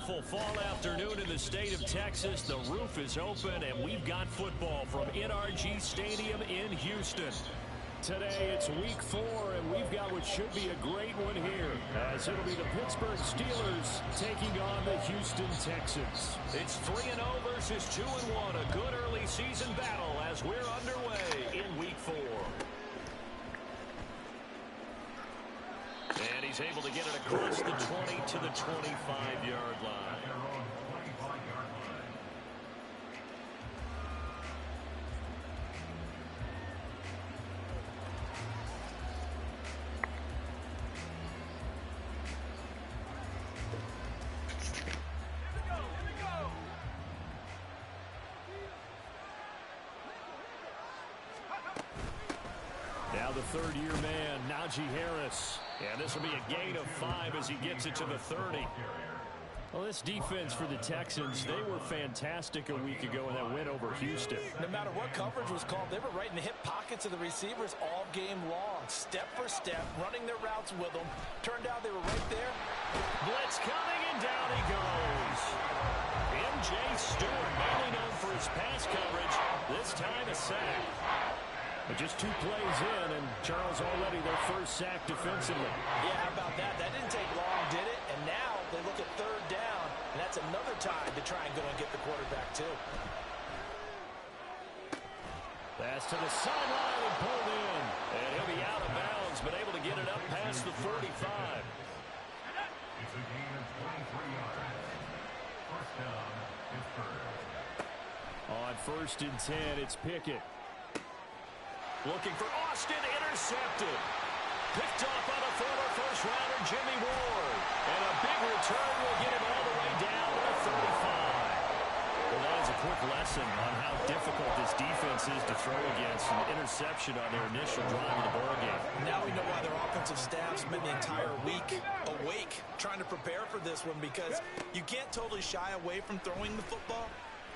beautiful fall afternoon in the state of Texas. The roof is open, and we've got football from NRG Stadium in Houston. Today, it's week 4, and we've got what should be a great one here, as it'll be the Pittsburgh Steelers taking on the Houston Texans. It's 3-0 versus 2-1, a good early season battle as we're underway in week 4. And he's able to get it across the 20 to the 25-yard line. Now the third-year man, Najee Harris. And this will be a gain of 5 as he gets it to the 30. Well, this defense for the Texans, they were fantastic a week ago in that win over Houston. No matter what coverage was called, they were right in the hip pockets of the receivers all game long. Step for step, running their routes with them. Turned out they were right there. Blitz coming, and down he goes. M.J. Stewart, mainly known for his pass coverage, this time a sack. But just 2 plays in, and Charles already their first sack defensively. Yeah, how about that? That didn't take long, did it? And now they look at third down, and that's another time to try and go and get the quarterback, too. Pass to the sideline and pulled in. And he'll be out of bounds, but able to get it up past the 45. It's a gain of 23 yards. First down, Pittsburgh. On 1st and 10, it's Pickett. Looking for Austin, intercepted. Picked off by the former first-rounder Jimmy Ward. And a big return will get him all the way down to the 35. Well, that is a quick lesson on how difficult this defense is to throw against. An interception on their initial drive of the ball game. Now we know why their offensive staff spent the entire week awake trying to prepare for this one, because you can't totally shy away from throwing the football.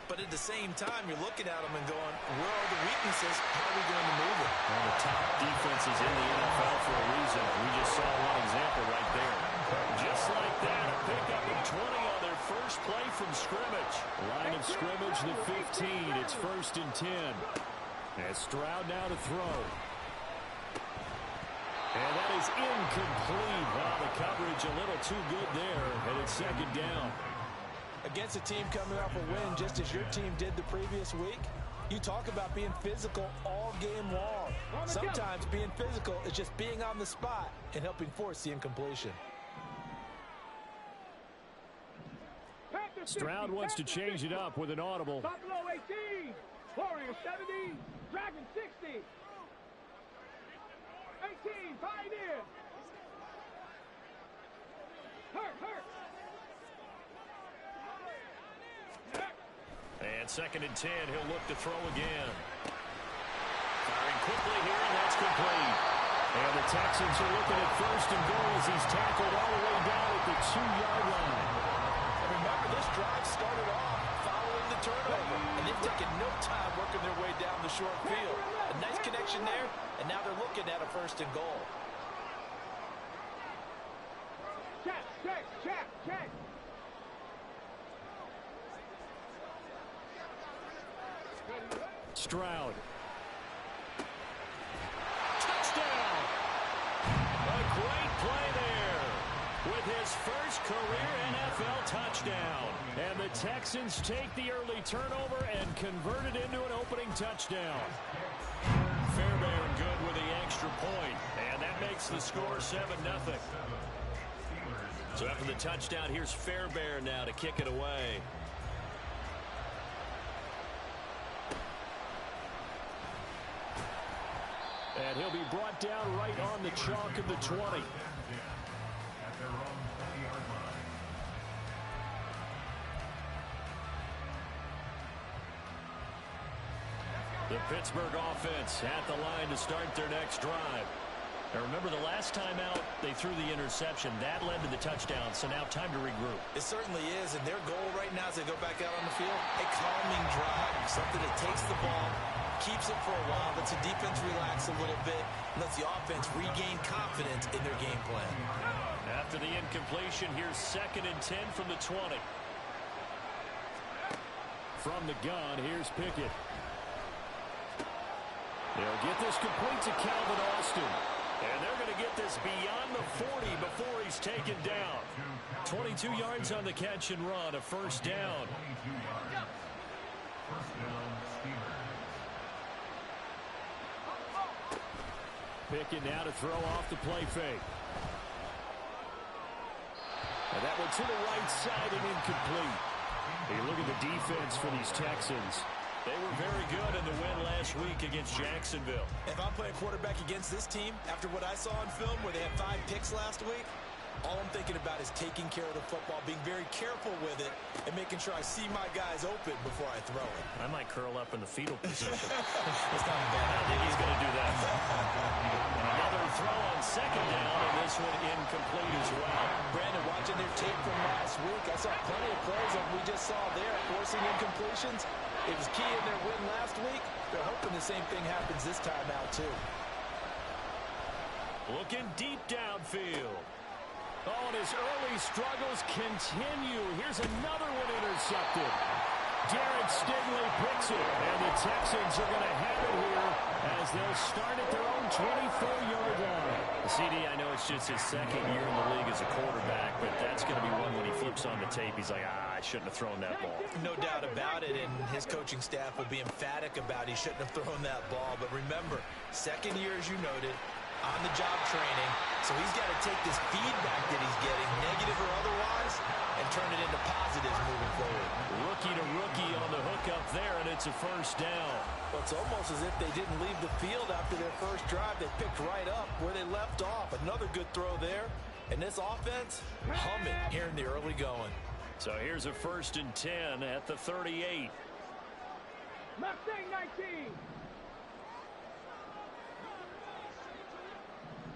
But at the same time, you're looking at them and going, where are the weaknesses? How are we going to move it? One of the top defenses in the NFL for a reason. We just saw one example right there. Just like that, a pickup of 20 on their first play from scrimmage. Line of scrimmage, the 15. It's 1st and 10. As Stroud now to throw. And that is incomplete. Wow, the coverage a little too good there. And it's 2nd down. Against a team coming off a win just as your team did the previous week, you talk about being physical all game long. Sometimes being physical is just being on the spot and helping force the incompletion. Stroud wants to change it up with an audible. Buffalo 18, Warrior 70, Dragon 60. 18, Pioneer. Hurt. And 2nd and 10, he'll look to throw again. Firing quickly here, and that's complete. And the Texans are looking at 1st and goal as he's tackled all the way down at the 2-yard line. And remember, this drive started off following the turnover, and they've taken no time working their way down the short field. A nice connection there, and now they're looking at a 1st and goal. Check. Stroud. Touchdown! A great play there with his first career NFL touchdown. And the Texans take the early turnover and convert it into an opening touchdown. Fairbairn good with the extra point, and that makes the score 7-0. So after the touchdown, here's Fairbairn now to kick it away. And he'll be brought down right on the chalk of the 20. The Pittsburgh offense at the line to start their next drive. Now remember, the last time out, they threw the interception. That led to the touchdown, so now time to regroup. It certainly is, and their goal right now as they go back out on the field, a calming drive, something that takes the ball, keeps it for a while, lets the defense relax a little bit, lets the offense regain confidence in their game plan. After the incompletion, here's 2nd and 10 from the 20. From the gun, here's Pickett. They'll get this complete to Calvin Austin. And they're going to get this beyond the 40 before he's taken down. 22 yards on the catch and run, a first down. Pickett now to throw off the play fake. And that one to the right side and incomplete. Hey, look at the defense for these Texans. They were very good in the win last week against Jacksonville. If I'm playing quarterback against this team, after what I saw on film where they had 5 picks last week, all I'm thinking about is taking care of the football, being very careful with it, and making sure I see my guys open before I throw it. I might curl up in the fetal position. It's not bad. I don't think he's going to do that. And another throw on 2nd down, and this one incomplete as well. Brandon, watching their tape from last week, I saw plenty of plays like we just saw there, forcing incompletions. It was key in their win last week. They're hoping the same thing happens this time out, too. Looking deep downfield. Oh, and his early struggles continue. Here's another one intercepted. Derek Stingley picks it, and the Texans are going to have it here as they'll start at their own 24-yard line. CD, I know it's just his 2nd year in the league as a quarterback, but that's going to be one when he flips on the tape. He's like, I shouldn't have thrown that ball. No doubt about it, and his coaching staff will be emphatic about he shouldn't have thrown that ball. But remember, 2nd year, as you noted, on-the-job training, so he's got to take this feedback that he's getting, negative or otherwise, and turn it into positives moving forward. Rookie to rookie on the hook up there, and it's a first down. Well, it's almost as if they didn't leave the field after their first drive. They picked right up where they left off. Another good throw there. And this offense, humming here in the early going. So here's a 1st and 10 at the 38. Mustang 19.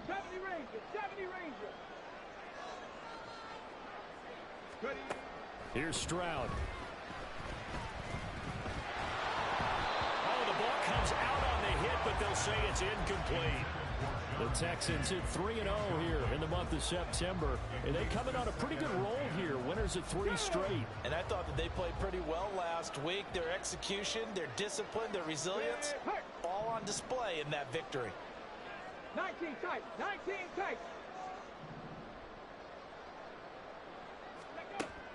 70 Rangers, 70 Rangers. Ready. Here's Stroud. Oh, the ball comes out on the hit, but they'll say it's incomplete. The Texans hit 3-0 here in the month of September, and they coming on a pretty good roll here. Winners of 3 straight. And I thought that they played pretty well last week. Their execution, their discipline, their resilience, all on display in that victory. 19 tight, 19 tight.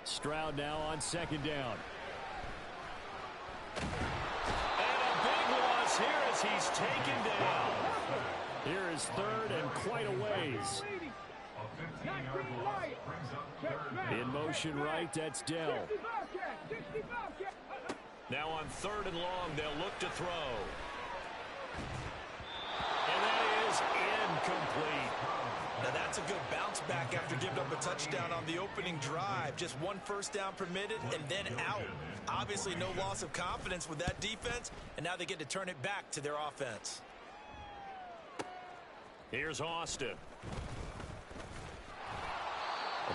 Stroud now on 2nd down. And a big loss here as he's taken down. Here is 3rd and quite a ways. In motion right, that's Dell. Now on 3rd and long, they'll look to throw. And that is incomplete. Now that's a good bounce back after giving up a touchdown on the opening drive. Just 1 first down permitted and then out. Obviously no loss of confidence with that defense, and now they get to turn it back to their offense. Here's Austin.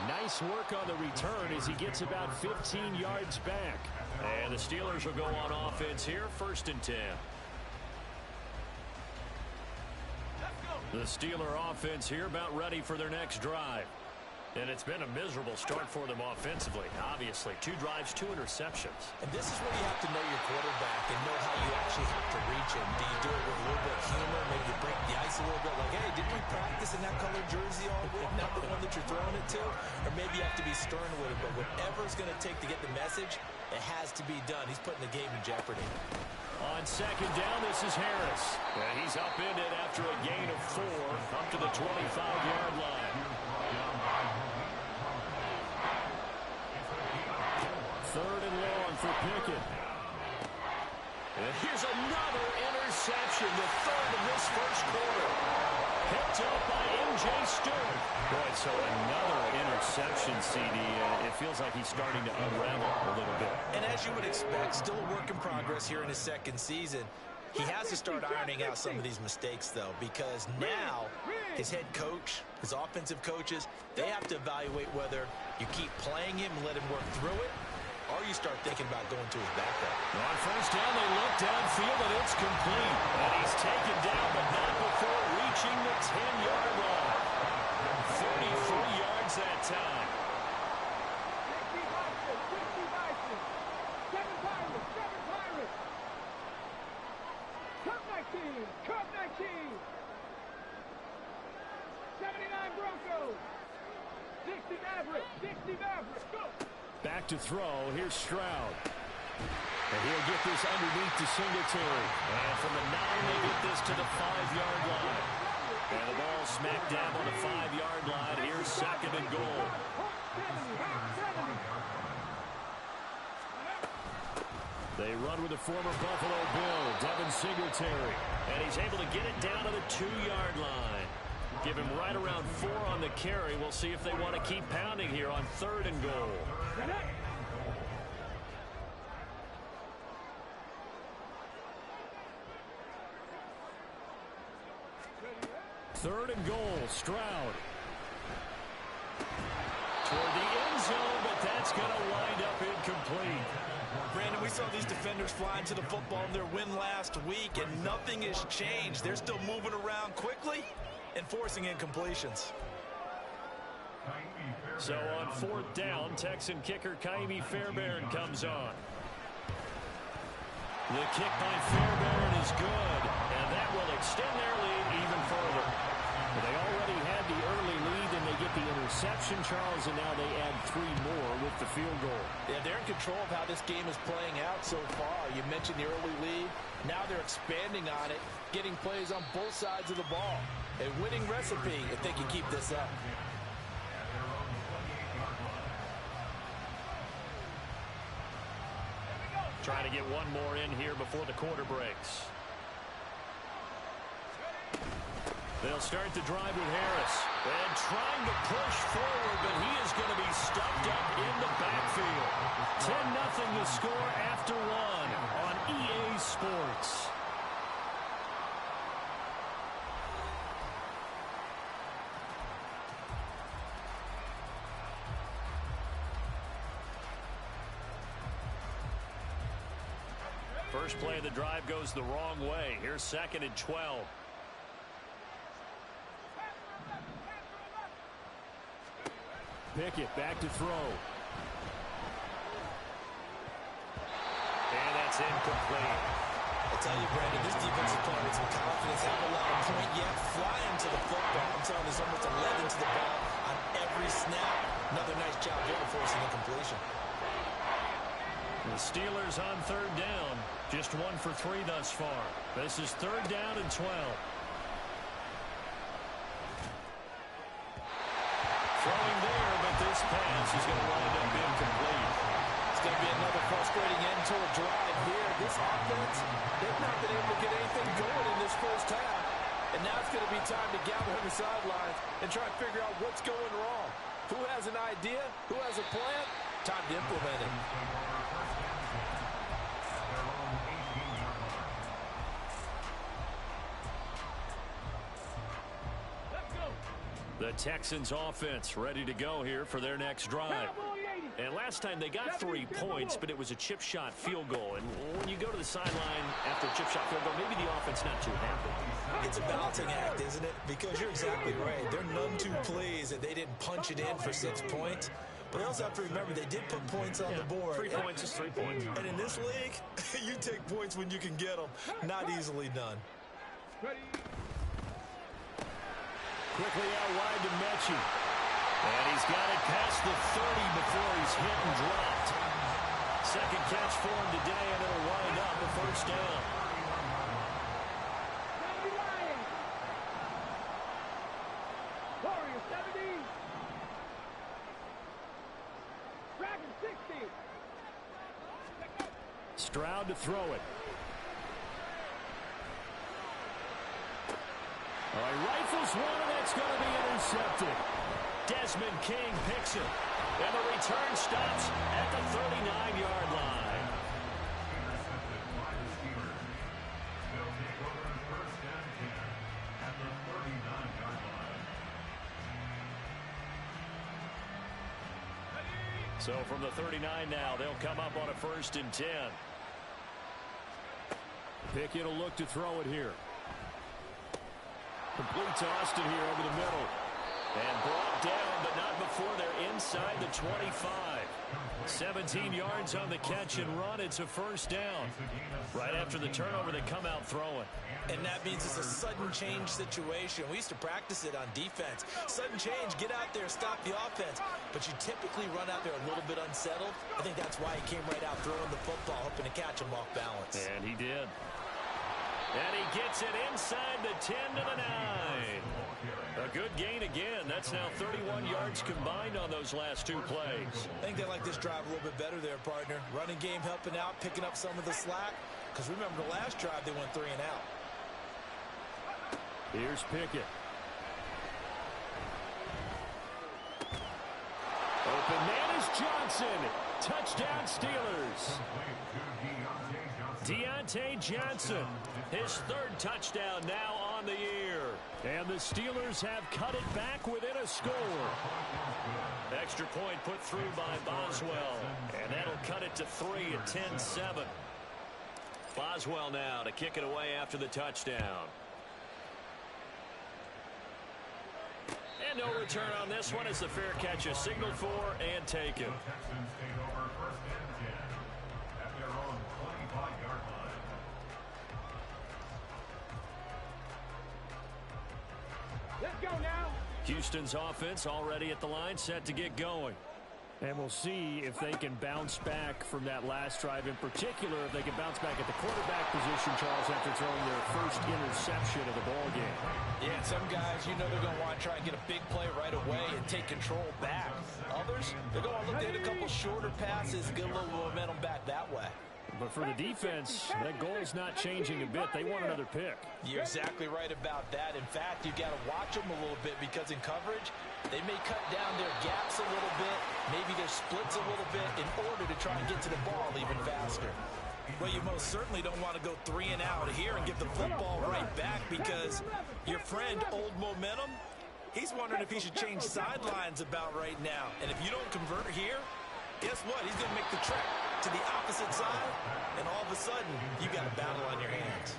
Nice work on the return as he gets about 15 yards back. And the Steelers will go on offense here, 1st and 10. The Steeler offense here about ready for their next drive. And it's been a miserable start for them offensively. Obviously, 2 drives, 2 interceptions. And this is where you have to know your quarterback and know how you actually have to reach him. Do you do it with a little bit of humor? Maybe you break the ice a little bit like, hey, didn't we practice in that colored jersey all week? Not the one that you're throwing it to? Or maybe you have to be stern with it. But whatever it's going to take to get the message, it has to be done. He's putting the game in jeopardy. On 2nd down, this is Harris. And he's upended after a gain of 4 up to the 25-yard line. 3rd and long for Pickett. And here's another interception, the 3rd of this first quarter. Picked up by M.J. Stewart. Boy, so another interception, CD. It feels like he's starting to unravel a little bit. And as you would expect, still a work in progress here in his 2nd season. He has to start ironing out some of these mistakes, though, because now his head coach, his offensive coaches, they have to evaluate whether you keep playing him and let him work through it, or you start thinking about going to his backup. On 1st down, they look downfield, and it's complete. And he's taken down, but not before reaching the 10-yard line. 33 yards wins that time. 60 Bison, 60 Bison. 7 Pirates, 7 Pirates. Cup 19, Cup 19. 79 Broncos. 60 Mavericks, 60 Mavericks. Go. Back to throw. Here's Stroud. And he'll get this underneath to Singletary. And from the 9, they get this to the 5-yard line. And the ball smacked down on the 5-yard line. Here's 2nd and goal. They run with the former Buffalo Bill, Devin Singletary. And he's able to get it down to the 2-yard line. Give him right around 4 on the carry. We'll see if they want to keep pounding here on 3rd and goal. 3rd and goal, Stroud. Toward the end zone, but that's going to wind up incomplete. Brandon, we saw these defenders flying to the football in their win last week, and nothing has changed. They're still moving around quickly and forcing incompletions. So on 4th down, Texan kicker Kaimi Fairbairn comes on. The kick by Fairbairn is good, and that will extend their lead even further. But they already had the early lead, and they get the interception, Charles, and now they add 3 more with the field goal. Yeah, they're in control of how this game is playing out so far. You mentioned the early lead. Now they're expanding on it, getting plays on both sides of the ball. A winning recipe if they can keep this up. Trying to get one more in here before the quarter breaks. They'll start the drive with Harris. And trying to push forward, but he is going to be stuffed up in the backfield. 10-0 the score after 1 on EA Sports. First play of the drive goes the wrong way. Here's 2nd and 12. Pickett back to throw. And that's incomplete. I'll tell you, Brandon, this defensive player with some confidence, haven't allowed a point yet, flying to the football. I'm telling you, there's almost a leg into the ball on every snap. Another nice job there to force an incompletion. The Steelers on 3rd down. Just 1 for 3 thus far. This is 3rd down and 12. Throwing there, but this pass is going to wind up incomplete. It's going to be another frustrating end to a drive here. This offense, they've not been able to get anything going in this first half. And now it's going to be time to gather on the sidelines and try and figure out what's going wrong. Who has an idea? Who has a plan? Time to implement it. The Texans offense ready to go here for their next drive. And last time they got 3 points, but it was a chip shot field goal. And when you go to the sideline after a chip shot field goal, maybe the offense not too happy. It's a balancing act, isn't it? Because you're exactly right. They're none too pleased that they didn't punch it in for 6 points. But they also have to remember they did put points on the board. 3 points is 3 points. And in this league, you take points when you can get them. Not easily done. Quickly out wide to Mechie. And he's got it past the 30 before he's hit and dropped. 2nd catch for him today, and it'll wind up a 1st down. Warriors 70. Dragon 60. Stroud to throw it. All right, rifles one, and that's going to be intercepted. Desmond King picks it. And the return stops at the 39-yard line. Intercepted by the Steelers. They'll take over on 1st and 10 at the 39-yard line. So from the 39 now, they'll come up on a 1st and 10. Pickett will look to throw it here. Complete to Austin here over the middle. And brought down, but not before they're inside the 25. 17 yards on the catch and run. It's a first down. Right after the turnover, they come out throwing. And that means it's a sudden change situation. We used to practice it on defense. Sudden change, get out there, stop the offense. But you typically run out there a little bit unsettled. I think that's why he came right out throwing the football, hoping to catch him off balance. And he did. And he gets it inside the 10 to the 9. A good gain again. That's now 31 yards combined on those last two plays. I think they like this drive a little bit better there, partner. Running game helping out, picking up some of the slack. Because remember, the last drive, they went 3 and out. Here's Pickett. Open man is Johnson. Touchdown Steelers. Deontay Johnson, his 3rd touchdown now on the year. And the Steelers have cut it back within a score. Extra point put through by Boswell. And that'll cut it to 3 at 10-7. Boswell now to kick it away after the touchdown. And no return on this one as the fair catch is signaled for and taken. Let's go now. Houston's offense already at the line, set to get going. And we'll see if they can bounce back from that last drive, in particular if they can bounce back at the quarterback position, Charles, after throwing their first interception of the ball game. Yeah, some guys, you know they're going to want to try and get a big play right away and take control back. Others, they're going to look at a couple shorter passes, get a little momentum back that way. But for the defense, that goal's not changing a bit. They want another pick. You're exactly right about that. In fact, you got to watch them a little bit because in coverage, they may cut down their gaps a little bit, maybe their splits a little bit in order to try and get to the ball even faster. Well, you most certainly don't want to go 3 and out here and get the football right back because your friend, Old Momentum, he's wondering if he should change sidelines about right now. And if you don't convert here, guess what? He's going to make the trek to the opposite side, and all of a sudden, you got a battle on your hands.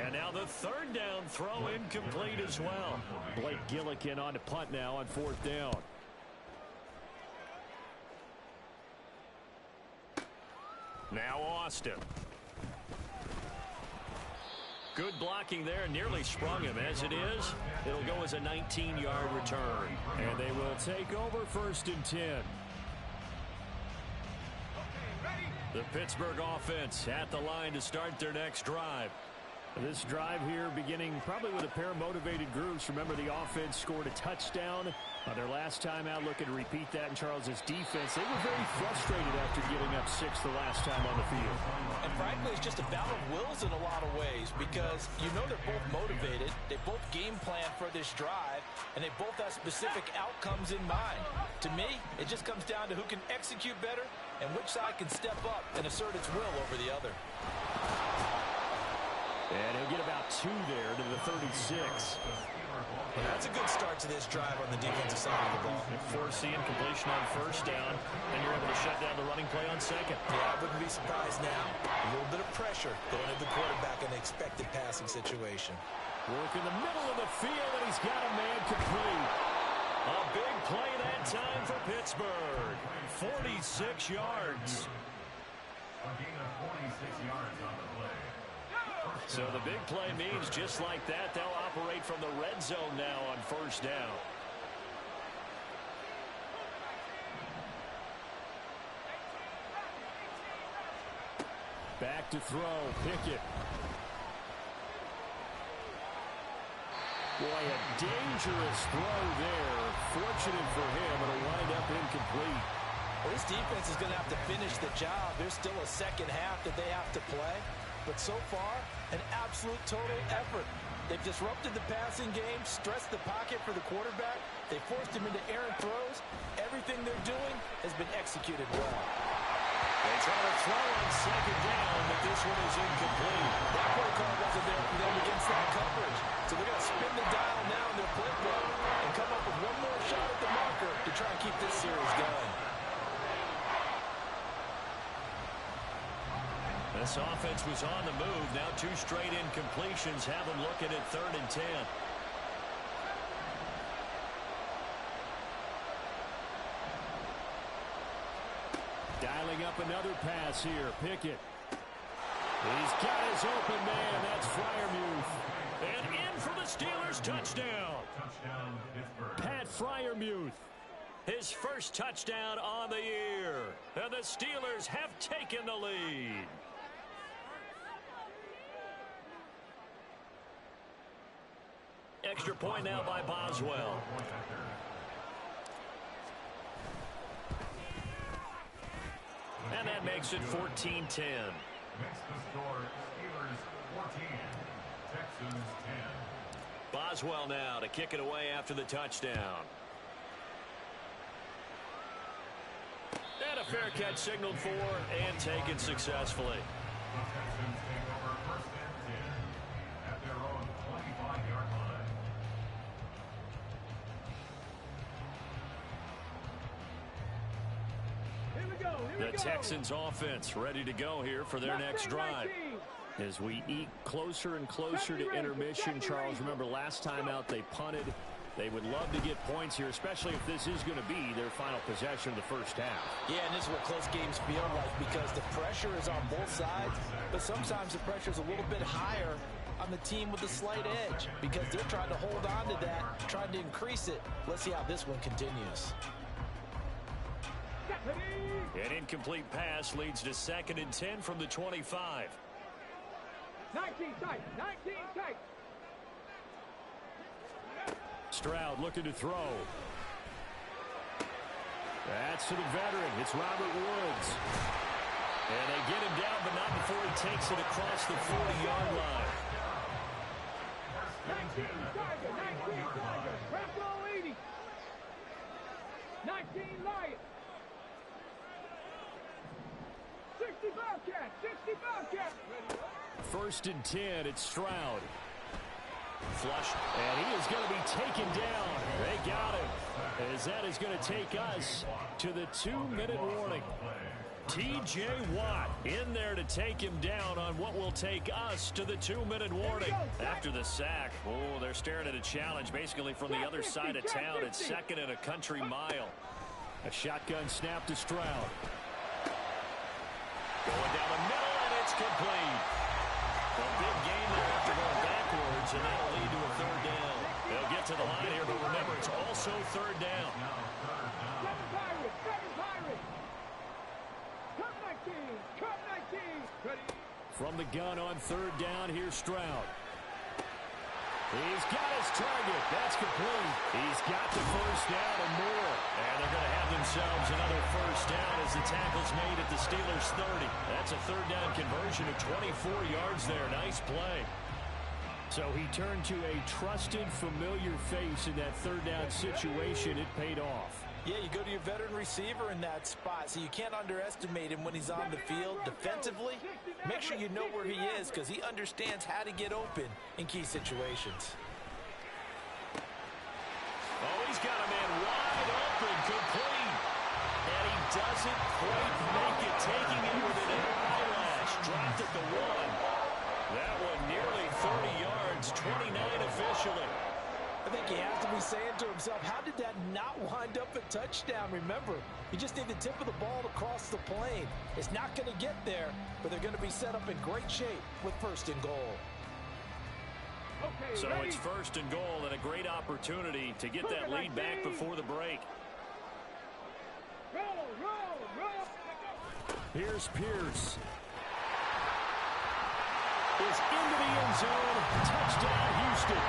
And now the 3rd down throw incomplete as well. Blake Gleewk in on to punt now on 4th down. Now Austin. Good blocking there, nearly sprung him. As it is, it'll go as a 19-yard return. And they will take over 1st and 10. The Pittsburgh offense at the line to start their next drive. This drive here beginning probably with a pair of motivated groups. Remember, the offense scored a touchdown their last time out. Looking to repeat that in Charles's defense. They were very frustrated after giving up 6 the last time on the field. And frankly, it's just a battle of wills in a lot of ways because you know they're both motivated. They both game plan for this drive, and they both have specific outcomes in mind. To me, it just comes down to who can execute better and which side can step up and assert its will over the other. And he'll get about 2 there to the 36. Well, that's a good start to this drive on the defensive side of the ball. Forcing completion on 1st down, and you're able to shut down the running play on 2nd. Yeah, I wouldn't be surprised now. A little bit of pressure going to the quarterback in an expected passing situation. Work in the middle of the field, and he's got a man complete. A big play that time for Pittsburgh. 46 yards. A gain of 46 yards on the play. So the big play means just like that, they'll operate from the red zone now on 1st down. Back to throw, Pickett. Boy, a dangerous throw there. Fortunate for him, it'll wind up incomplete. Well, this defense is going to have to finish the job. There's still a second half that they have to play. But so far, an absolute total effort. They've disrupted the passing game, stressed the pocket for the quarterback. They forced him into errant throws. Everything they're doing has been executed well. They try to throw on 2nd down, but this one is incomplete. That play call wasn't there for them against that coverage. So they're going to spin the dial now in their playbook and come up with one more shot at the marker to try and keep this series going. This offense was on the move. Now 2 straight incompletions have them looking at 3rd and 10. pass here. Pickett. He's got his open man. That's Freiermuth. And in for the Steelers touchdown. Touchdown, Pittsburgh. Pat Freiermuth. His first touchdown on the year. And the Steelers have taken the lead. Extra point now by Boswell. And that makes it 14-10. Makes the score Steelers 14, Texans 10. Boswell now to kick it away after the touchdown. And a fair catch signaled for and taken successfully. The Texans take over first and 10 at their own 25-yard line. Here we go. The Texans offense ready to go here for their next drive. As we eke closer and closer to intermission, Charles, remember last time out they punted. They would love to get points here, especially if this is going to be their final possession of the first half. Yeah, and this is what close games feel like because the pressure is on both sides, but sometimes the pressure is a little bit higher on the team with a slight edge because they're trying to hold on to that, trying to increase it. Let's see how this one continues. An incomplete pass leads to 2nd and 10 from the 25. 19 tight. 19 tight. Stroud looking to throw. That's to the veteran. It's Robert Woods. And they get him down, but not before he takes it across the 40-yard line. 19 Tiger. 19 Tiger. Press roll 80. 19 Lion. 60 Bobcat. 60 Bobcat. 1st and 10. It's Stroud. Flush, and he is going to be taken down. They got him, as that is going to take us to the 2-minute warning. T.J. Watt in there to take him down on what will take us to the 2-minute warning. After the sack, oh, they're staring at a challenge basically from the other side of town. It's 2nd and a country mile. A shotgun snap to Stroud. Going down the middle, and it's complete. A big game there after going backwards, and that'll lead to a 3rd down. They'll get to the line here, but remember, it's also 3rd down. 7 Pirates. 7 Pirates. Cup 19. Cup 19. Ready. From the gun on 3rd down, here's Stroud. He's got his target. That's complete. He's got the 1st down and more. And they're going to have themselves another 1st down as the tackle's made at the Steelers' 30. That's a 3rd down conversion of 24 yards there. Nice play. So he turned to a trusted, familiar face in that 3rd down situation. It paid off. Yeah, you go to your veteran receiver in that spot, so you can't underestimate him when he's on the field. Defensively, make sure you know where he is because he understands how to get open in key situations. Oh, he's got a man wide open, complete. And he doesn't quite make it, taking it with an eyelash. Dropped at the 1. That one nearly 30 yards, 29 officially. I think he has to be saying to himself, how did that not wind up a touchdown? Remember, you just need the tip of the ball to cross the plane. It's not going to get there, but they're going to be set up in great shape with 1st and goal. Okay, So ready. it's 1st and goal and a great opportunity to get that lead back before the break. Roll, roll, roll. Here's Pierce. Is into the end zone. Touchdown, Houston.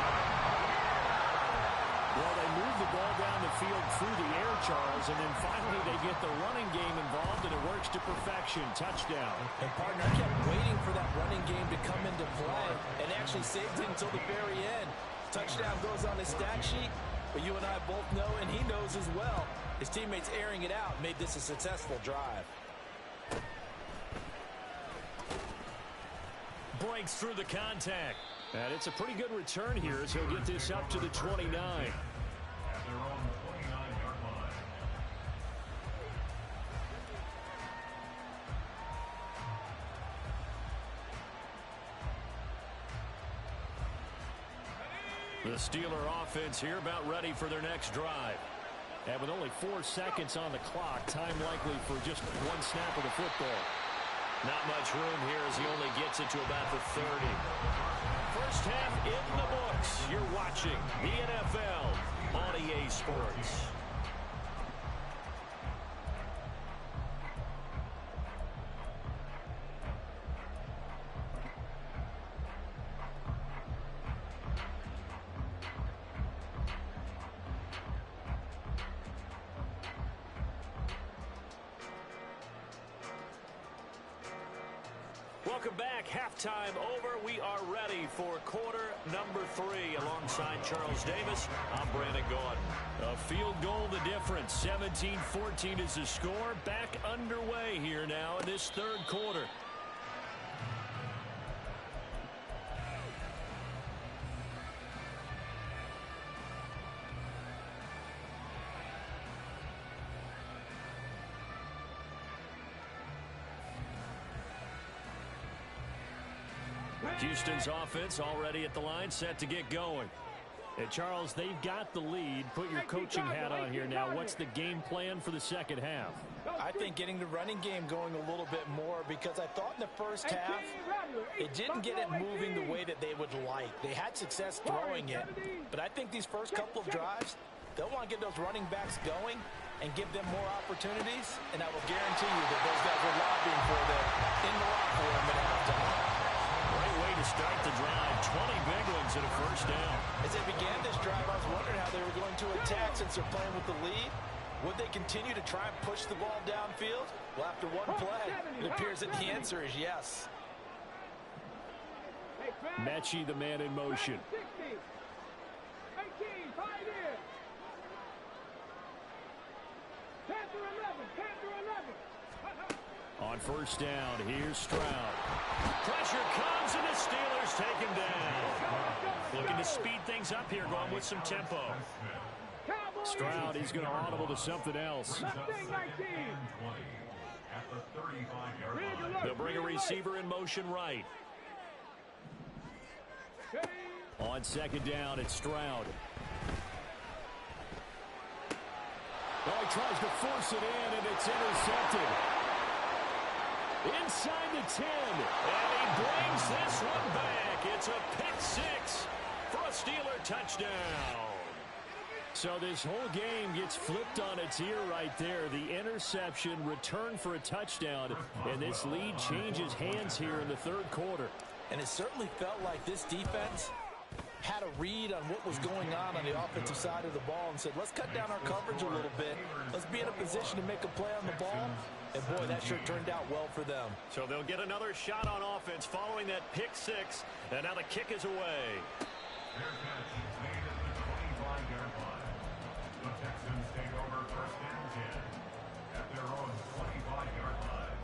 Well, they move the ball down the field through the air, Charles, and then finally they get the running game involved, and it works to perfection. Touchdown. And, partner, I kept waiting for that running game to come into play and actually saved it until the very end. Touchdown goes on his stat sheet, but you and I both know, and he knows as well, his teammates airing it out made this a successful drive. Breaks through the contact. And it's a pretty good return here as he'll get this up to the 29. At their own 29-yard line. The Steeler offense here about ready for their next drive. And with only 4 seconds on the clock, time likely for just one snap of the football. Not much room here as he only gets it to about the 30. First half in the books. You're watching the NFL on EA Sports. Welcome back. Halftime over. We are ready for quarter number 3. Alongside Charles Davis, I'm Brandon Gaudin. A field goal the difference. 17-14 is the score. Back underway here now in this third quarter. Houston's offense already at the line, set to get going. And Charles, they've got the lead. Put your coaching hat on here now. What's the game plan for the second half? I think getting the running game going a little bit more, because I thought in the first half it didn't get it moving the way that they would like. They had success throwing it, but I think these first couple of drives, they'll want to get those running backs going and give them more opportunities, and I will guarantee you that those guys were lobbying for them in the locker room at halftime. Great way to start the drive. 20 big ones and a first down. As they began this drive, I was wondering how they were going to attack since they're playing with the lead. Would they continue to try and push the ball downfield? Well, after one play, it appears that the answer is yes. Mechie, the man in motion. 18, 5 in. 10 through 11, 10 through 11. On first down, here's Stroud. Pressure comes, and the Steelers take him down. Looking to speed things up here, going with some tempo. Stroud, he's going to audible to something else. They'll bring a receiver in motion right. On second down, it's Stroud. Oh, he tries to force it in, and it's intercepted. Inside the 10, and he brings this one back. It's a pick six for a Steeler touchdown. So this whole game gets flipped on its ear right there. The interception, return for a touchdown, and this lead changes hands here in the third quarter. And it certainly felt like this defense had a read on what was going on the offensive side of the ball and said, let's cut down our coverage a little bit. Let's be in a position to make a play on the ball. And, boy, that sure turned out well for them. So they'll get another shot on offense following that pick six. And now the kick is away. Their catch is made at the 25-yard line. The Texans take over first and 10 at their own 25-yard line.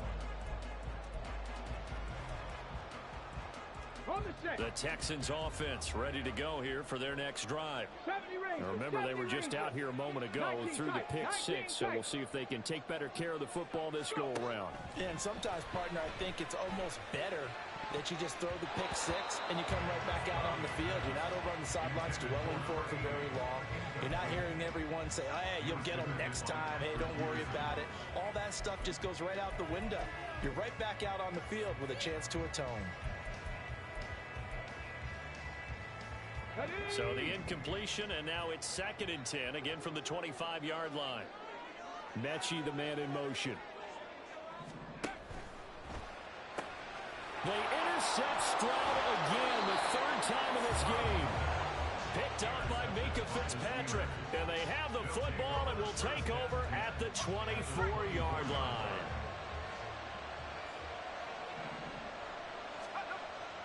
The Texans offense ready to go here for their next drive. Now remember, they were just out here a moment ago through the pick six, so we'll see if they can take better care of the football this go-around. Yeah, and sometimes, partner, I think it's almost better that you just throw the pick six and you come right back out on the field. You're not over on the sidelines dwelling for it for very long. You're not hearing everyone say, oh, hey, you'll get them next time. Hey, don't worry about it. All that stuff just goes right out the window. You're right back out on the field with a chance to atone. So the incompletion, and now it's 2nd and 10, again from the 25-yard line. Mechie, the man in motion. They intercept Stroud again, the third time in this game. Picked up by Mika Fitzpatrick, and they have the football and will take over at the 24-yard line.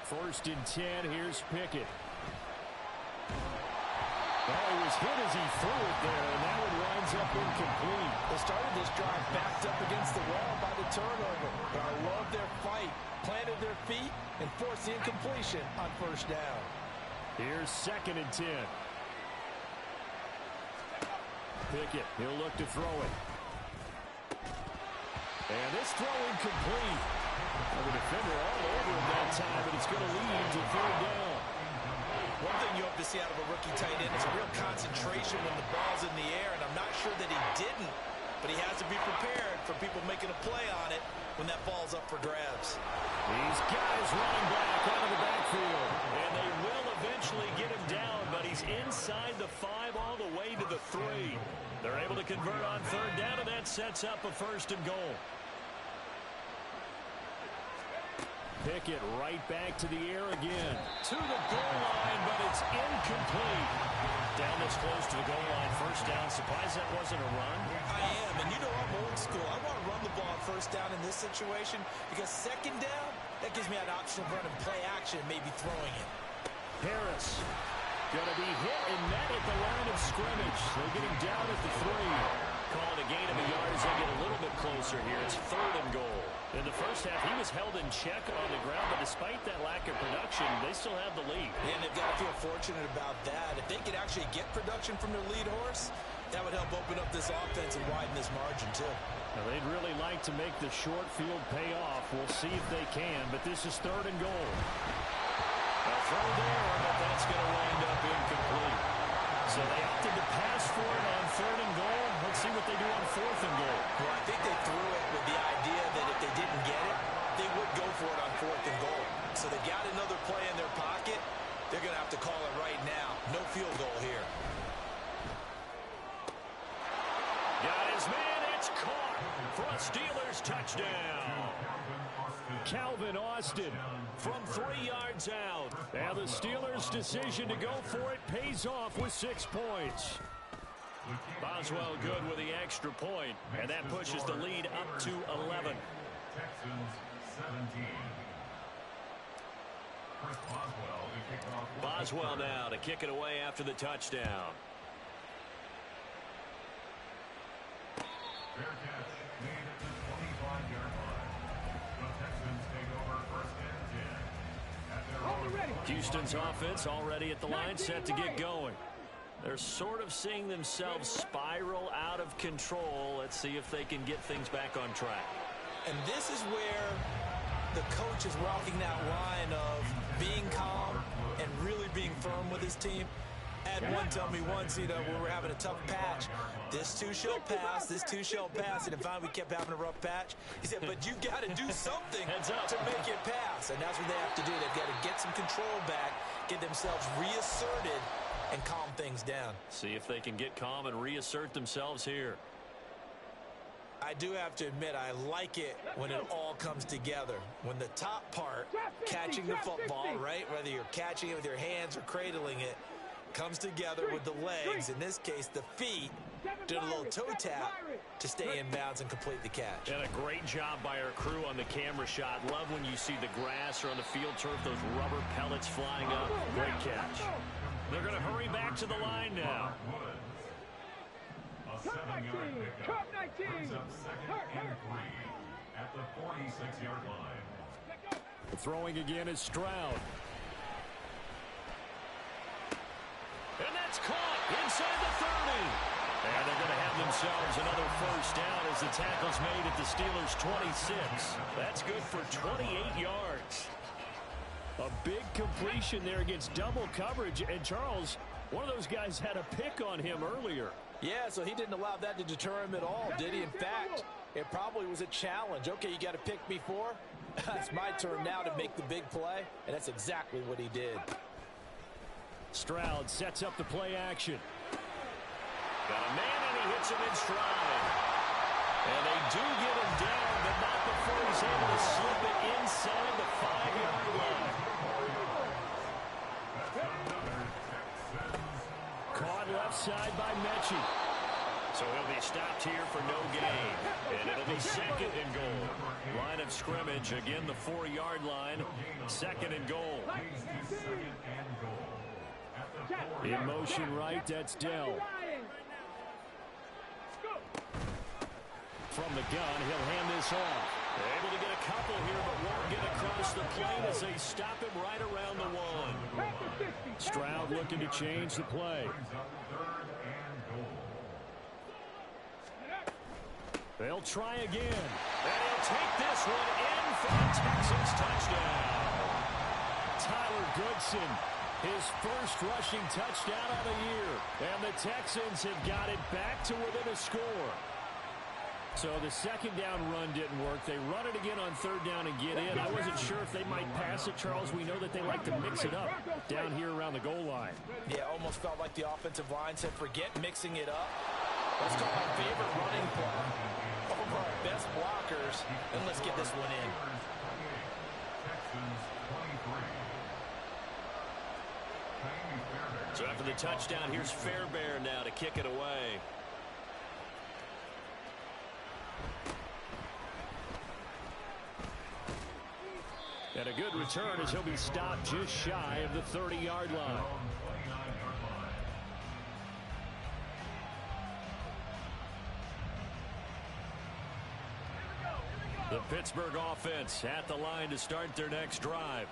1st and 10, here's Pickett. Oh, he was hit as he threw it there, and that one winds up incomplete. They started this drive backed up against the wall by the turnover. But I love their fight, planted their feet, and forced the incompletion on first down. Here's 2nd and 10. Pickett, he'll look to throw it. And this throw incomplete. The defender all over him that time, but it's going to lead to 3rd down. One thing you hope to see out of a rookie tight end is a real concentration when the ball's in the air, and I'm not sure that he didn't but he has to be prepared for people making a play on it when that ball's up for grabs. These guys running back out of the backfield, and they will eventually get him down, but he's inside the 5 all the way to the 3. They're able to convert on 3rd down, and that sets up a 1st and goal. Pickett right back to the air again. To the goal line, but it's incomplete. Down this close to the goal line. 1st down. Surprised that wasn't a run? I am, and you know I'm old school. I want to run the ball on 1st down in this situation because 2nd down, that gives me an option of running play action and maybe throwing it. Harris going to be hit and met at the line of scrimmage. They're getting down at the 3. Calling a gain of a yard as they get a little bit closer here. It's 3rd and goal. In the first half, he was held in check on the ground, but despite that lack of production, they still have the lead. And they've got to feel fortunate about that. If they could actually get production from their lead horse, that would help open up this offense and widen this margin, too. Now, they'd really like to make the short field pay off. We'll see if they can, but this is 3rd and goal. A throw there, but that's going to wind up incomplete. So they opted to pass for it on 3rd and goal. Let's see what they do on 4th and goal. Well, I think they threw it with the idea that if they didn't get it, they would go for it on 4th and goal. So they got another play in their pocket. They're going to have to call it right now. No field goal here. Got his man. It's caught for a Steelers touchdown. Calvin Austin from 3 yards out. And the Steelers' decision to go for it pays off with 6 points. Boswell good with the extra point, and that pushes the lead up to 11. Texans 17. Chris Boswell to kick off. Boswell now to kick it away after the touchdown. Fair catch made at the 25-yard line. The Texans take over 1st and 10 at their own. Houston's offense already at the line, set to get going. They're sort of seeing themselves spiral out of control. Let's see if they can get things back on track. And this is where the coach is walking that line of being calm and really being firm with his team. I had one tell me once, when we were having a tough patch, this too shall pass, this too shall pass, and finally we kept having a rough patch. He said, but you've got to do something to make it pass, and that's what they have to do. They've got to get some control back, get themselves reasserted, and calm things down. See if they can get calm and reassert themselves here. I do have to admit, I like it when it all comes together. When the top part, catching the football, right, whether you're catching it with your hands or cradling it, comes together with the legs, in this case the feet, doing a little toe tap to stay in bounds and complete the catch. And a great job by our crew on the camera shot. Love when you see the grass or on the field turf, those rubber pellets flying up. Great catch. They're going to hurry back to the line now. A 7-yard pickup brings up 2nd and 3 at the 46-yard line. Throwing again is Stroud. And that's caught inside the 30. And they're going to have themselves another 1st down as the tackle's made at the Steelers' 26. That's good for 28 yards. A big completion there against double coverage. And Charles, one of those guys had a pick on him earlier. Yeah, so he didn't allow that to deter him at all, did he? In fact, it probably was a challenge. Okay, you got a pick before. It's my turn now to make the big play. And that's exactly what he did. Stroud sets up the play action. Got a man, and he hits him in stride. And they do get him down, but not before he's able to slip it inside the 5-yard line. Caught left side by Mechie. So he'll be stopped here for no gain. And it'll be 2nd and goal. Line of scrimmage, again the 4-yard line. 2nd and goal. In motion right, that's Dell. From the gun, he'll hand this off. They're able to get a couple here, but won't get across the plane as they stop him right around the 1. Stroud looking to change the play. They'll try again. And he'll take this one in for a Texans touchdown. Tyler Goodson, his first rushing touchdown of the year. And the Texans have got it back to within a score. So the second down run didn't work. They run it again on third down and get in. I wasn't sure if they might pass it, Charles. We know that they like to mix it up down here around the goal line. Yeah, almost felt like the offensive line said, forget mixing it up. Let's call our favorite running play over our best blockers, and let's get this one in. So after the touchdown, here's Fairbairn now to kick it away. And a good return as he'll be stopped just shy of the 30-yard line. The Pittsburgh offense at the line to start their next drive.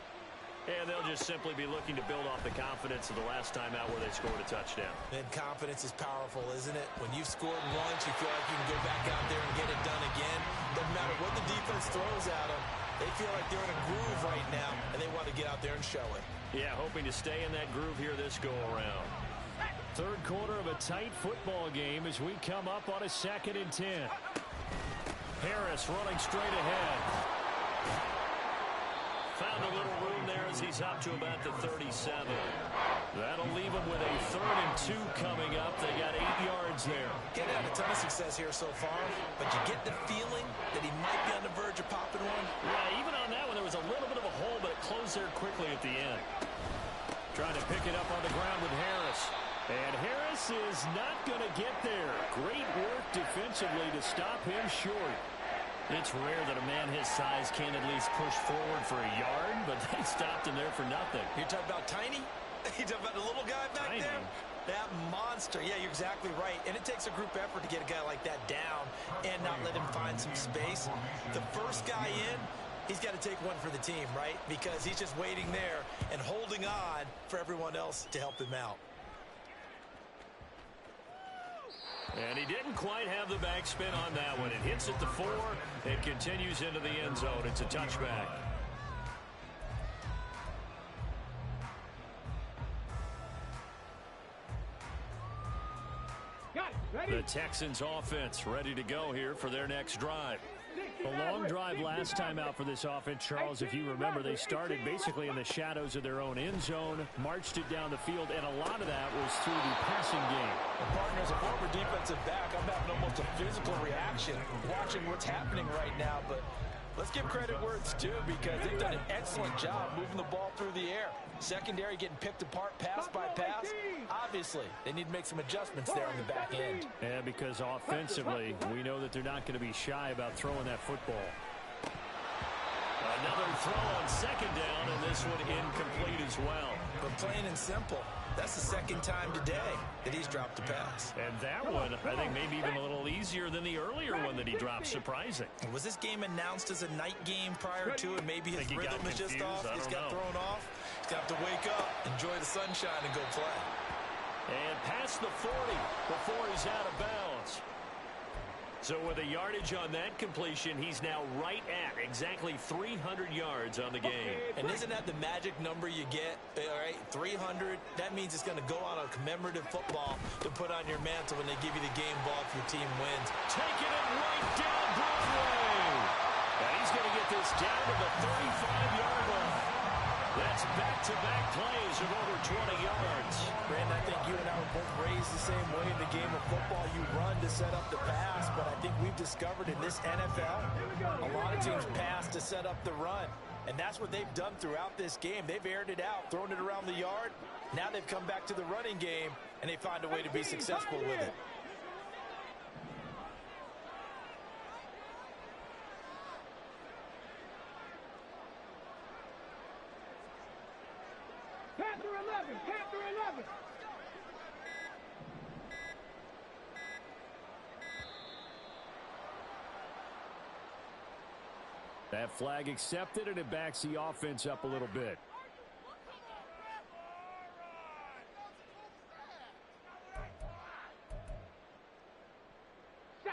And they'll just simply be looking to build off the confidence of the last time out where they scored a touchdown. And confidence is powerful, isn't it? When you've scored once, you feel like you can go back out there and get it done again. Doesn't matter what the defense throws at them. They feel like they're in a groove right now, and they want to get out there and show it. Yeah, hoping to stay in that groove here this go-around. Third quarter of a tight football game as we come up on a 2nd and 10. Harris running straight ahead. Found a little room there as he's up to about the 37. That'll leave him with a 3rd and 2 coming up. They got 8 yards there. Getting had a ton of success here so far, but you get the feeling that he might be on the verge of popping one. Yeah, even on that one, there was a little bit of a hole, but it closed there quickly at the end. Trying to pick it up on the ground with Harris. And Harris is not going to get there. Great work defensively to stop him short. It's rare that a man his size can't at least push forward for a yard, but they stopped him there for nothing. You're talking about tiny? You're talking about the little guy back Tiny. there? That monster. Yeah, you're exactly right. And it takes a group effort to get a guy like that down and not let him find some space. The first guy in, he's got to take one for the team, right? Because he's just waiting there and holding on for everyone else to help him out. And he didn't quite have the backspin on that one. It hits at the 4. It continues into the end zone. It's a touchback. The Texans offense ready to go here for their next drive. The long drive last time out for this offense, Charles, if you remember, they started basically in the shadows of their own end zone, marched it down the field, and a lot of that was through the passing game. Well, partner, as a former defensive back, I'm having almost a physical reaction watching what's happening right now, but let's give credit where it's due because they've done an excellent job moving the ball through the air. Secondary getting picked apart pass by pass. Obviously, they need to make some adjustments there on the back end. And because offensively, we know that they're not going to be shy about throwing that football. Another throw on 2nd down, and this one incomplete as well. But plain and simple, that's the 2nd time today that he's dropped a pass. And that one, I think, maybe even a little easier than the earlier one that he dropped. Surprising. Was this game announced as a night game prior to, and maybe his rhythm is just off? He's got thrown off. He's got to wake up, enjoy the sunshine, and go play. And past the 40 before he's out of bounds. So with a yardage on that completion, he's now right at exactly 300 yards on the game. And isn't that the magic number you get? All right, 300. That means it's going to go on a commemorative football to put on your mantle when they give you the game ball if your team wins. Taking it right down Broadway. And he's going to get this down to the 35-yard line. That's back-to-back plays of over 20 yards. Brandon, I think you and I were both raised the same way in the game of football. You run to set up the pass, but I think we've discovered in this NFL, a lot of teams pass to set up the run. And that's what they've done throughout this game. They've aired it out, thrown it around the yard. Now they've come back to the running game, and they find a way to be successful with it. Panther 11, Panther 11. That flag accepted, and it backs the offense up a little bit.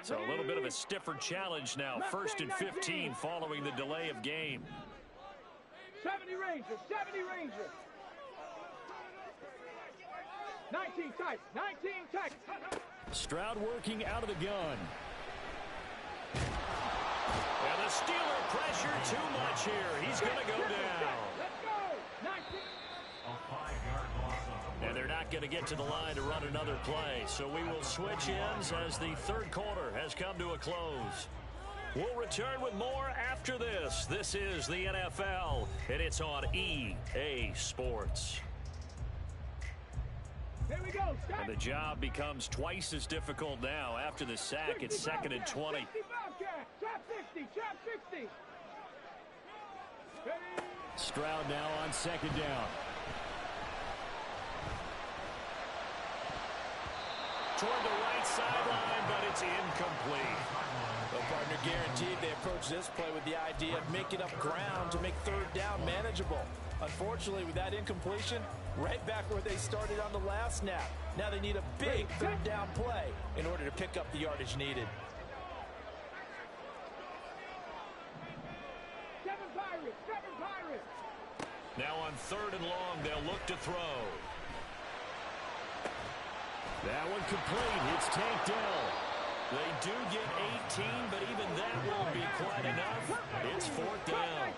So a little bit of a stiffer challenge now. 1st and 15 following the delay of game. 70 Rangers, 70 Rangers. 19 tight, 19 tight. Stroud working out of the gun. Steeler pressure too much here. He's going to go down. Let's go. 19. A 5-yard loss on the And they're not going to get to the line to run another play. So we will switch ends as the third quarter has come to a close. We'll return with more after this. This is the NFL, and it's on EA Sports. Here we go. Start. And the job becomes twice as difficult now after the sack. It's 2nd and 20. 60 Bobcat. Trap 60. Trap 60. Ready? Stroud now on 2nd down. Toward the right sideline, but it's incomplete. Well, partner, guaranteed they approach this play with the idea of making up ground to make 3rd down manageable. Unfortunately, with that incompletion, right back where they started on the last snap. Now they need a big 3rd down play in order to pick up the yardage needed. 7 Pirates. 7 Pirates. Now on 3rd and long, they'll look to throw. That one complete. It's Tank Dell. They do get 18, but even that won't be quite enough. It's 4th down.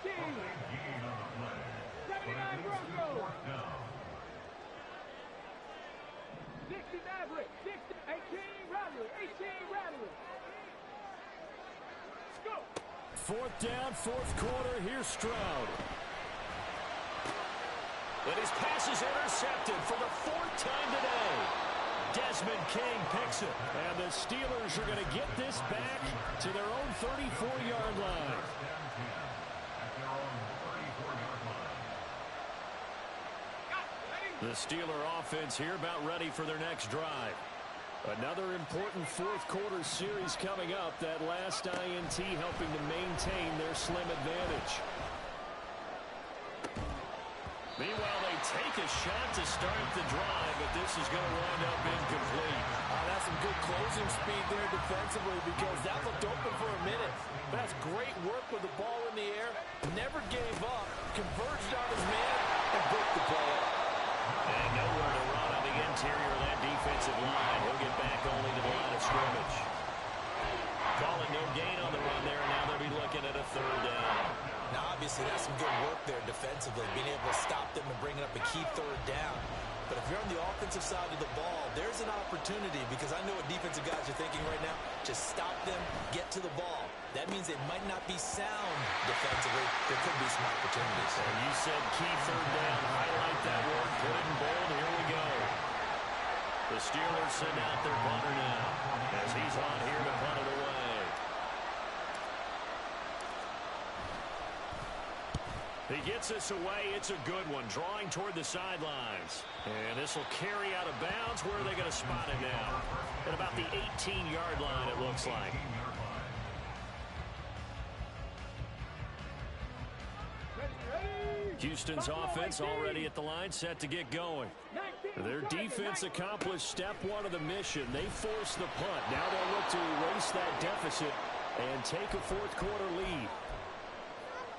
79 Broncos. 60 Mavericks. 60. 18 Rattlers. 18 Rattlers. Go. 4th down, 4th quarter. Here's Stroud. And his pass is intercepted for the 4th time today. Desmond King picks it. And the Steelers are going to get this back to their own 34-yard line. The Steeler offense here about ready for their next drive. Another important 4th quarter series coming up. That last INT helping to maintain their slim advantage. Meanwhile, they take a shot to start the drive, but this is going to wind up incomplete. That's some good closing speed there defensively because that looked open for a minute. But that's great work with the ball in the air. Never gave up, converged on his man, and broke the play up. And nowhere to run on the interior of that defensive line. He'll get back only to the line of scrimmage. Calling no gain on the run there, and now they'll be looking at a 3rd down. Now, obviously, that's some good work there defensively, being able to stop them and bring it up a key 3rd down. But if you're on the offensive side of the ball, there's an opportunity because I know what defensive guys are thinking right now. Just stop them, get to the ball. That means they might not be sound defensively. There could be some opportunities. And you said key 3rd down. Highlight that word. Put it in bold. Here we go. The Steelers send out their punter now as he's on here to punt it away. He gets us away. It's a good one. Drawing toward the sidelines. And this will carry out of bounds. Where are they going to spot it now? At about the 18-yard line, it looks like. Houston's offense already at the line, set to get going. Their defense accomplished step 1 of the mission. They forced the punt. Now they'll look to erase that deficit and take a 4th quarter lead.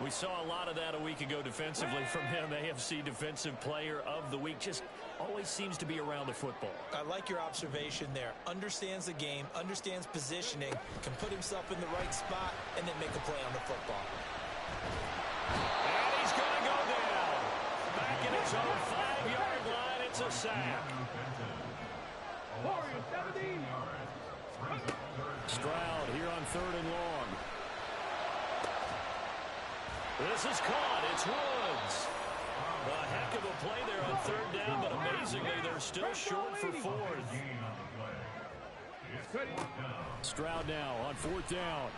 We saw a lot of that a week ago defensively from him. AFC Defensive Player of the Week. Just always seems to be around the football. I like your observation there. Understands the game, understands positioning, can put himself in the right spot, and then make a play on the football. And he's going to go down. Back in his own 5-yard line, it's a sack. Warriors 70. Stroud here on 3rd and long. This is caught. It's Woods. A heck of a play there on 3rd down, but amazingly, they're still short for 4th. Stroud now on 4th down.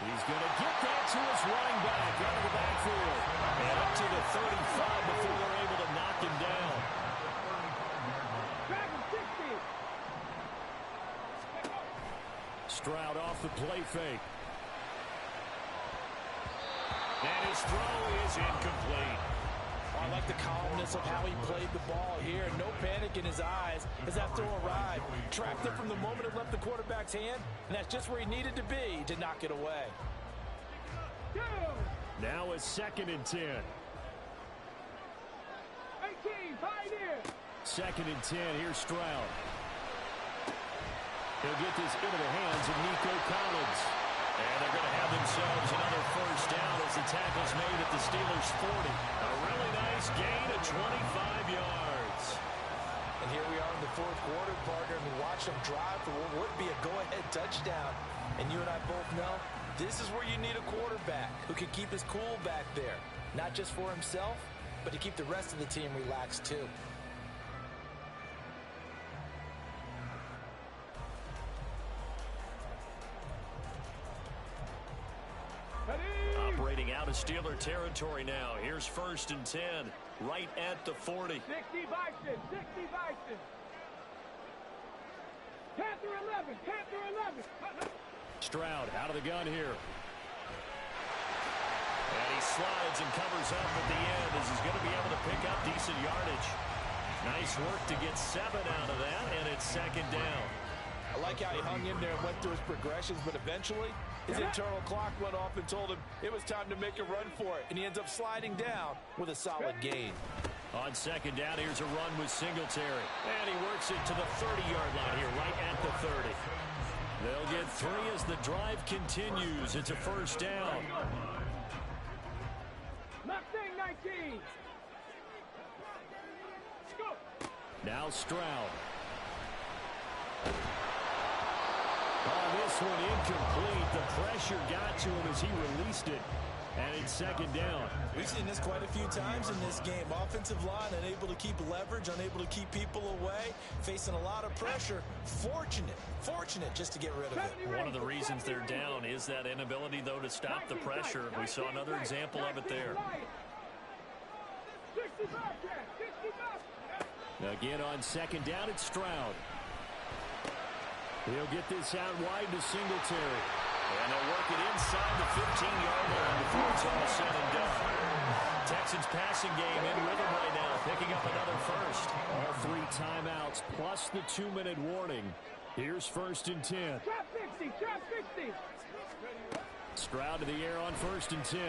He's going to get that to his running back out of the backfield. And up to the 35 before they're able to knock him down. Stroud off the play fake. And his throw is incomplete. I like the calmness of how he played the ball here. No panic in his eyes as that throw arrived. Tracked it from the moment it left the quarterback's hand, and that's just where he needed to be to knock it away. Now it's 2nd and 10. 18, Pioneer. 2nd and 10. Here's Stroud. He'll get this into the hands of Nico Collins. And they're going to have themselves another first down as the tackle's made at the Steelers' 40. A really nice gain of 25 yards. And here we are in the fourth quarter, partner. I mean, watch them drive for what would be a go-ahead touchdown. And you and I both know this is where you need a quarterback who can keep his cool back there. Not just for himself, but to keep the rest of the team relaxed too. Operating out of Steeler territory now. Here's 1st and 10, right at the 40. 60 Bison, 60 Bison. Panther 11, Panther 11. Stroud out of the gun here. And he slides and covers up at the end as he's going to be able to pick up decent yardage. Nice work to get 7 out of that, and it's 2nd down. I like how he hung in there and went through his progressions, but eventually his internal clock went off and told him it was time to make a run for it, and he ends up sliding down with a solid gain. On 2nd down, here's a run with Singletary. And he works it to the 30-yard line here, right at the 30. They'll get 3 as the drive continues. It's a first down. Mustang 19. Go. Now Stroud. On this one, incomplete. The pressure got to him as he released it. And it's 2nd down. We've seen this quite a few times in this game. Offensive line unable to keep leverage, unable to keep people away, facing a lot of pressure. Fortunate just to get rid of it. One of the reasons they're down is that inability, though, to stop the pressure. We saw another example of it there. 60 Bobcat, 60 Bobcat. Again on 2nd down, it's Stroud. He'll get this out wide to Singletary. And they'll work it inside the 15-yard line before it's all said and done. Texans passing game in rhythm right now, picking up another first. All 3 timeouts plus the 2-minute warning. Here's 1st and 10. Trap 60, trap 60. Stroud to the air on 1st and 10.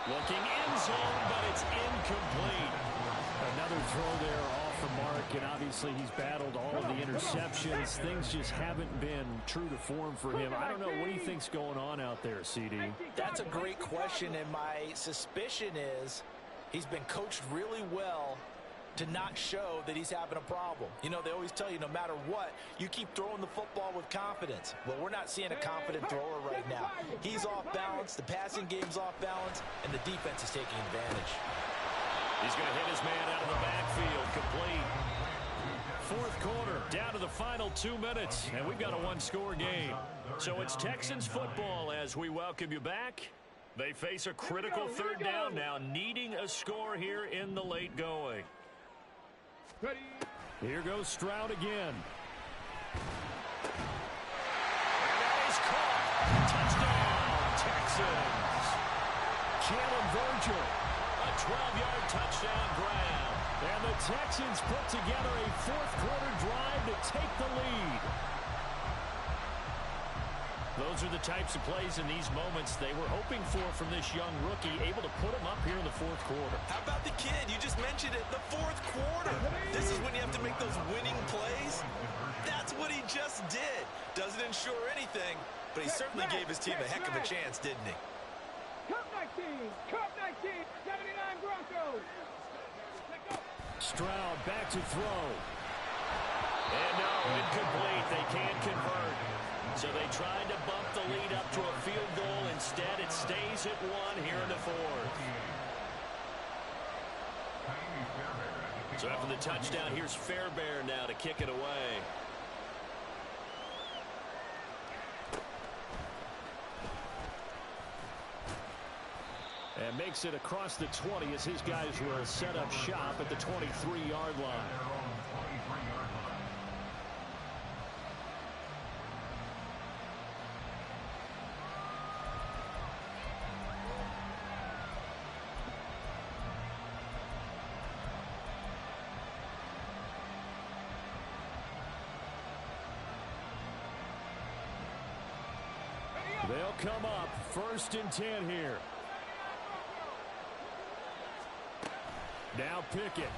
Looking end zone, but it's incomplete. Another throw there off the mark, and obviously he's battled all of the interceptions. Things just haven't been true to form for him. I don't know. What do you think's going on out there, CD? That's a great question, and my suspicion is he's been coached really well to not show that he's having a problem. You know, they always tell you no matter what, you keep throwing the football with confidence. Well, we're not seeing a confident thrower right now. He's off balance, the passing game's off balance, and the defense is taking advantage. He's going to hit his man out of the backfield, complete. 4th quarter, down to the final 2 minutes, and we've got a 1-score game. So it's Texans football as we welcome you back. They face a critical 3rd down now, needing a score here in the late going. Ready. Here goes Stroud again. And that is caught. Touchdown, Texans. Jalen Virgil. A 12-yard touchdown grab. And the Texans put together a 4th quarter drive to take the lead. Those are the types of plays in these moments they were hoping for from this young rookie, able to put him up here in the 4th quarter. How about the kid? You just mentioned it, the 4th quarter. This is when you have to make those winning plays. That's what he just did. Doesn't ensure anything, but he certainly gave his team a heck of a chance, didn't he? Cup 19, Cup 19, 79 Broncos. Stroud back to throw. And no, incomplete. They can't convert. So they tried to bump the lead up to a field goal. Instead, it stays at 1 here in the 4th. So after the touchdown, here's Fairbairn now to kick it away. And makes it across the 20 as his guys will set up shop at the 23-yard line. They'll come up 1st and 10 here. Now Pickett.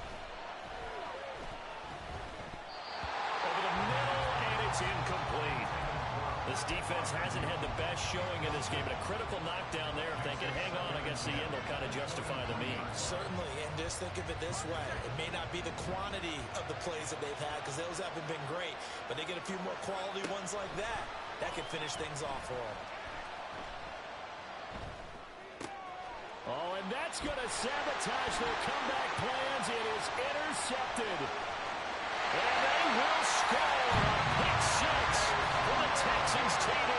Over the middle, and it's incomplete. This defense hasn't had the best showing in this game. And a critical knockdown there. If they can hang on, I guess the end will kind of justify the means. Certainly, and just think of it this way. It may not be the quantity of the plays that they've had because those haven't been great, but they get a few more quality ones like that. That can finish things off for them. Oh, and that's going to sabotage their comeback plans. It is intercepted. And they will score a pick six for the Texans TD.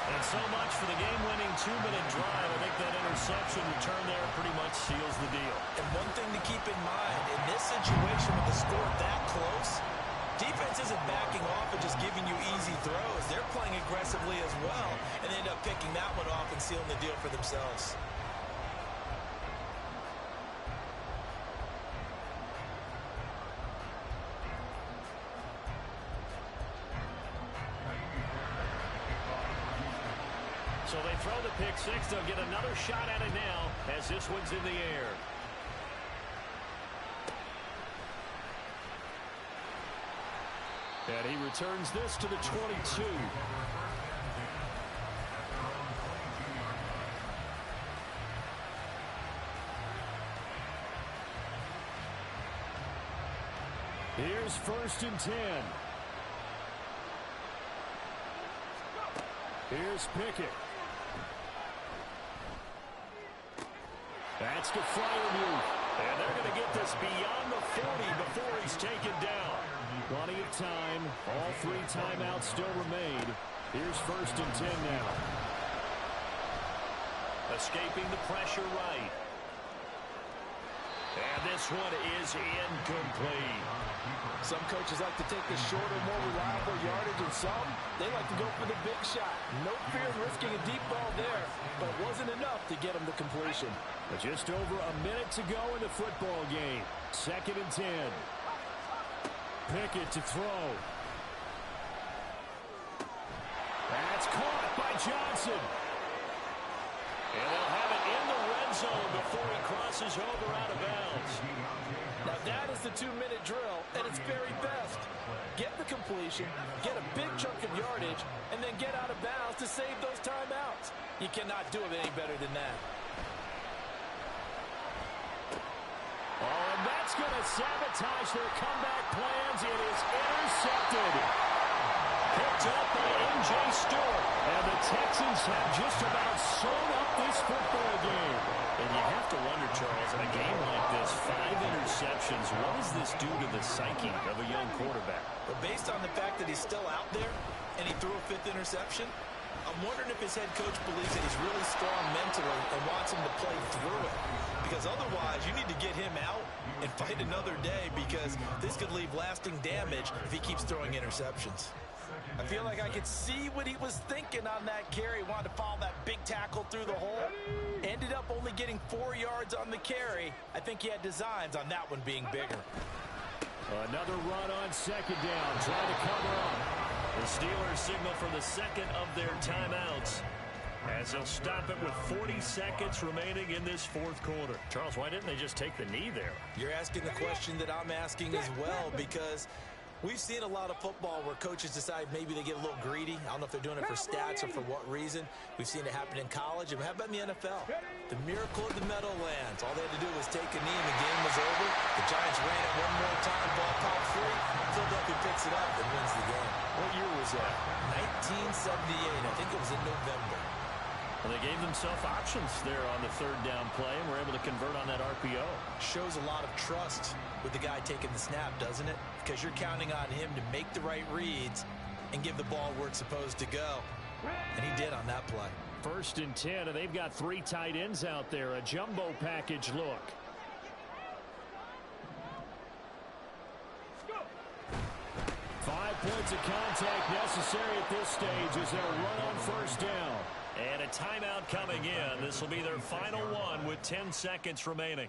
And so much for the game-winning 2-minute drive. I think that interception return there pretty much seals the deal. And one thing to keep in mind, in this situation with the score that close, defense isn't backing off and just giving you easy throws. They're playing aggressively as well, and they end up picking that one off and sealing the deal for themselves. So they throw the pick six. They'll get another shot at it now as this one's in the air. And he returns this to the 22. Here's 1st and 10. Here's Pickett. That's to Fryermuth. And they're going to get this beyond the 40 before he's taken down. Plenty of time. All 3 timeouts still remain. Here's 1st and 10 now. Escaping the pressure right. And this one is incomplete. Some coaches like to take the shorter, more reliable yardage, and some, they like to go for the big shot. No fear of risking a deep ball there, but it wasn't enough to get them the completion. But just over a minute to go in the football game. 2nd and 10. Pickett to throw. That's caught by Johnson. And they'll have it in the red zone before he crosses over out of bounds. Now that is the 2-minute drill at its very best. Get the completion, get a big chunk of yardage, and then get out of bounds to save those timeouts. You cannot do it any better than that. Oh, and that's going to sabotage their comeback plans. It is intercepted. Picked up by M.J. Stewart. And the Texans have just about sewn up this football game. And you have to wonder, Charles, in a game like this, 5 interceptions, what does this do to the psyche of a young quarterback? But based on the fact that he's still out there and he threw a 5th interception, I'm wondering if his head coach believes that he's really strong mentally and wants him to play through it. Because otherwise, you need to get him out and fight another day, because this could leave lasting damage if he keeps throwing interceptions. I feel like I could see what he was thinking on that carry. Wanted to follow that big tackle through the hole. Ended up only getting 4 yards on the carry. I think he had designs on that one being bigger. Another run on 2nd down, trying to cover up. The Steelers signal for the 2nd of their timeouts, as they'll stop it with 40 seconds remaining in this 4th quarter. Charles, why didn't they just take the knee there? You're asking the question that I'm asking as well, because we've seen a lot of football where coaches decide maybe they get a little greedy. I don't know if they're doing it for stats or for what reason. We've seen it happen in college. And how about in the NFL? The miracle of the Meadowlands. All they had to do was take a knee and the game was over. The Giants ran it one more time, ball caught free. Philadelphia picks it up and wins the game. What year was that? 1978. I think it was in November. Well, they gave themselves options there on the 3rd down play and were able to convert on that RPO. Shows a lot of trust with the guy taking the snap, doesn't it? Because you're counting on him to make the right reads and give the ball where it's supposed to go. And he did on that play. 1st and 10, and they've got 3 tight ends out there. A jumbo package look. Five points of contact necessary at this stage as they'll run on 1st down. And a timeout coming in. This will be their final one with 10 seconds remaining.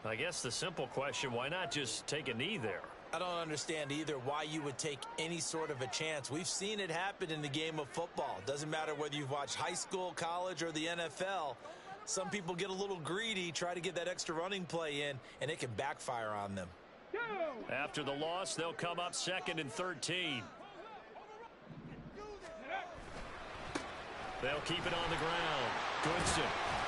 I guess the simple question, why not just take a knee there? I don't understand either why you would take any sort of a chance. We've seen it happen in the game of football. Doesn't matter whether you've watched high school, college, or the NFL. Some people get a little greedy, try to get that extra running play in, and it can backfire on them. After the loss, they'll come up 2nd and 13. They'll keep it on the ground. Goodson.